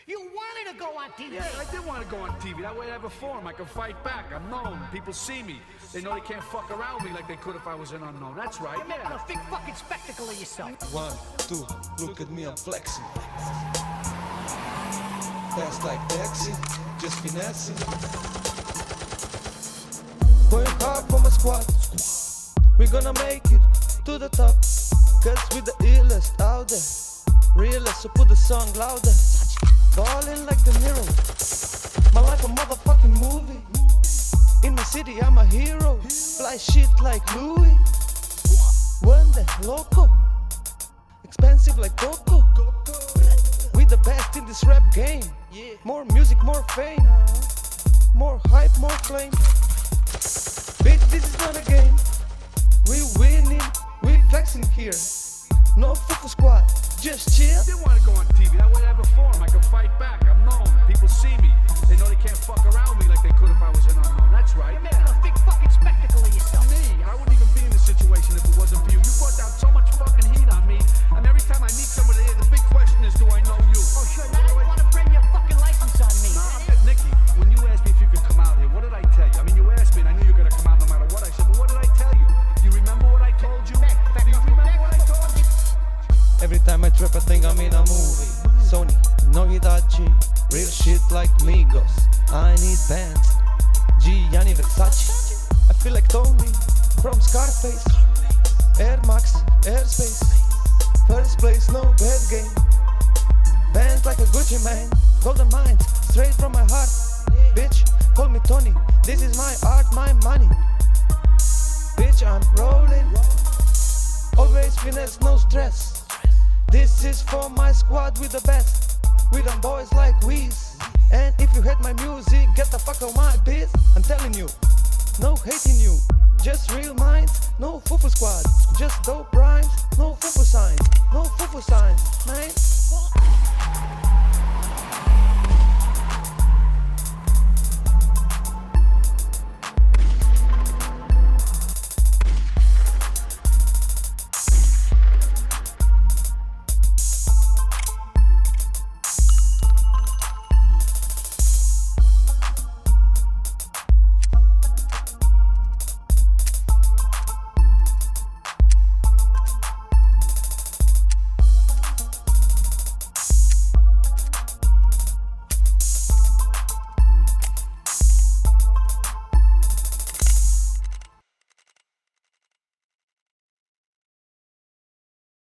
You wanted to go on TV. Yeah, I did want to go on TV. That way I have a forum. I can fight back. I'm known. People see me. They know they can't fuck around me like they could if I was an unknown. That's right, You're making a big fucking spectacle of yourself. 1, 2, look at me, I'm flexing. Fast like taxi, just finessing. Going hard for my squad. We gonna make it to the top. Cause we the illest out there. Realest, so put the song louder. Ballin' like De Niro. My life a motherfucking movie. In my city I'm a hero. Fly shit like Louis. Wonder, loco. Expensive like Coco. We the best in this rap game. More music, more fame. More hype, more flame. Bitch, this is not a game. We winning, we flexing here. No fufu squad, just chill. I did want to go on TV. That way I have a forum. I can fight back. I'm known. People see me. They know they can't fuck around me like they could if I was an unknown. That's right. You're making a big fucking spectacle of yourself. Me, I wouldn't even be in this situation if it wasn't for you. You brought down so much fucking heat on me. And every time I meet somebody here, the big question is, do I know you? Oh, sure. Now you want to bring your fucking license on me. Nah, Nicky, when you asked me if you could come out here, what did I tell you? I mean, you asked me and I knew you were going to come out no matter what I said, but what did I tell you? Do you remember what I told you? Do you remember what I told you? Every time I trip I think I'm in a movie. Sony, no Hitachi. Real shit like Migos. I need bands. Gianni Versace. I feel like Tony from Scarface. Air Max, airspace. First place, no bad game. Bands like a Gucci man. Golden mind, straight from my heart. Bitch, call me Tony. This is my art, my money. Bitch, I'm rolling. Always finesse, no stress. This is for my squad, we the best. We them boys like Weez. And if you hate my music, get the fuck on my biz. I'm telling you, no hating you. Just real minds, no fufu squad. Just dope rhymes, no fufu signs. No fufu signs, man.